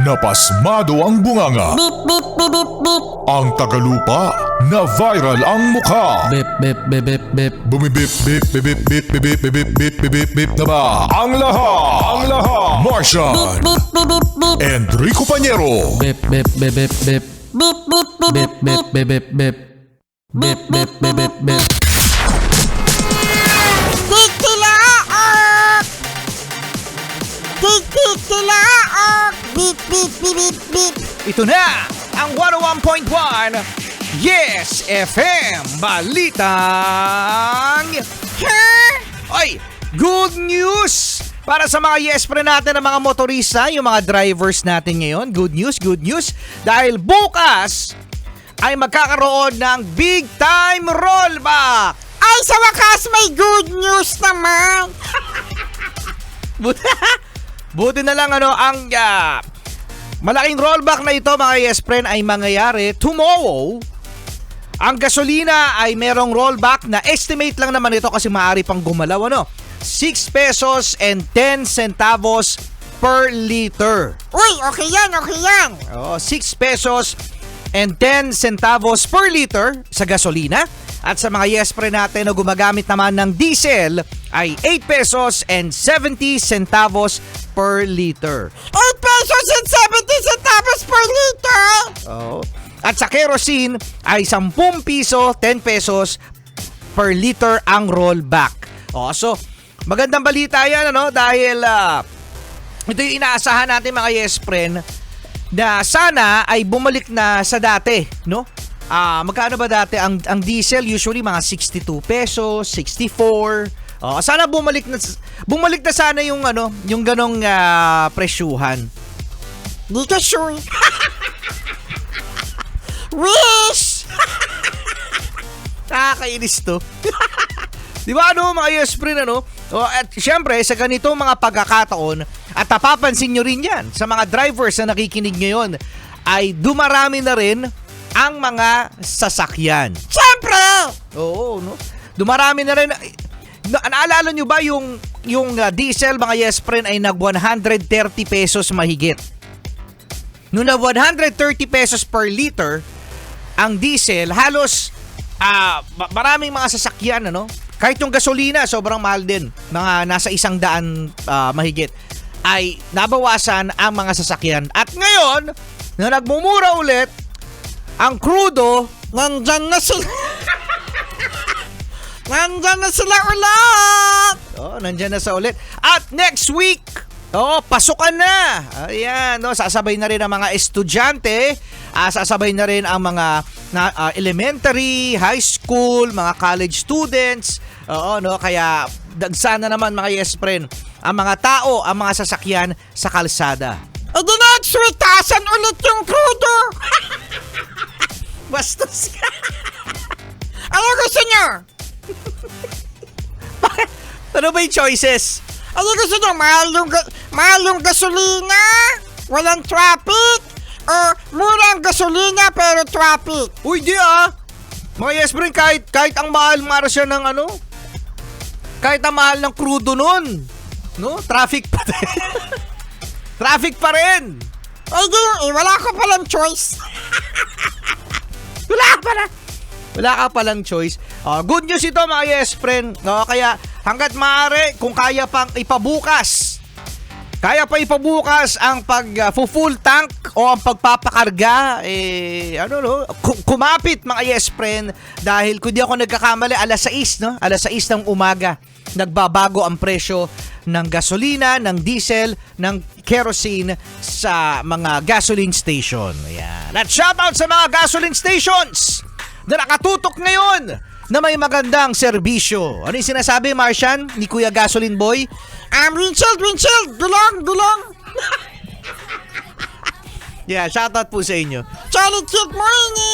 Napasmado ang bunganga. Beep, beep, beep, beep, beep. Ang tagalupa na viral ang mukha. Bip, bip, bip, bip, bip. Bumibip, bip, bip, bip, bip, bip, bip, bip, bip, bip, bip, bip na ba? Ang lahat! Martian! Beep, beep, beep, beep. Enrico Pañero! Bip, bip, bip, bip, bip. Beep, beep, beep, Bip, beep, bip, bip, bip, bip. Bip, bip, bip, bip, bip. Tikilaok! Tikilaok! Beep, beep, beep, beep, beep. Ito na ang 101.1 Yes FM Balitang Oy, good news para sa mga yes pre natin ng mga motorista, yung mga drivers natin ngayon. Good news dahil bukas ay magkakaroon ng big time rollback. Ay, sa wakas may good news naman. Buti na lang ang malaking rollback na ito mga yes friend ay mangyayari tomorrow. Ang gasolina ay merong rollback na estimate lang naman ito kasi maaari pang gumalaw 6 pesos and 10 centavos per liter. Uy, okay yan. 6 pesos and 10 centavos per liter sa gasolina. At sa mga yes pre natin na gumagamit naman ng diesel ay 8 pesos and 70 centavos per liter. 8 pesos and 70 centavos per liter. At sa kerosene ay 10 piso, 10 pesos per liter ang rollback. So magandang balita yan dahil ito yung inaasahan natin mga yes friend na sana ay bumalik na sa dati, magkano ba dati ang diesel usually mga 62 pesos, 64. Sana bumalik na sana yung yung ganong presyuhan. Di ka sure. Wish! Nakakainis to. Di ba mga yes friend at syempre sa ganito mga pagkakataon at napapansin nyo rin yan sa mga drivers na nakikinig ngayon ay dumarami na rin ang mga sasakyan. Siyempre! Oo, dumarami na rin. Naalala nyo ba yung diesel mga yes friend ay nag 130 pesos mahigit. Nung na 130 pesos per liter ang diesel, halos maraming mga sasakyan kahit yung gasolina sobrang mahal din, mga nasa 100 mahigit, ay nabawasan ang mga sasakyan. At ngayon na nagmumura ulit ang krudo, Nandyan na sila. Nandyan na sila ulit. nandyan na sa ulit. At next week, pasukan na. Ayan, sasabay na rin ang mga estudyante, sasabay na rin ang mga elementary, high school, mga college students. Kaya dagsana naman mga yes friend ang mga tao, ang mga sasakyan sa kalsada. E di next week, tasan ulit yung crudo. Bastos ka. Ano gusto nyo? Ano ba yung choices? Ano gusto nyo? Mahal yung gasolina, walang traffic, o mura ang gasolina pero traffic? Uy, di mga yes friend, kahit ang mahal siya ng kahit ang mahal ng crudo nun, traffic pa rin. Traffic pa rin. Ay, wala ko palang choice. Wala ka palang choice. Good news ito mga yes friend. Kaya hanggat maaari, kung kaya pang ipabukas ang pag-full tank o ang pagpapakarga, kumapit mga yes friend, dahil kung di ako nagkakamali, alas 6 ng umaga, nagbabago ang presyo ng gasolina, ng diesel, ng kerosene sa mga gasoline station. Ayan. At shoutout sa mga gasoline stations na nakatutok ngayon na may magandang serbisyo. Ano yung sinasabi, Martian, ni Kuya Gasoline Boy? Windshield, gulong. Yeah, shoutout po sa inyo. Charlie, good morning.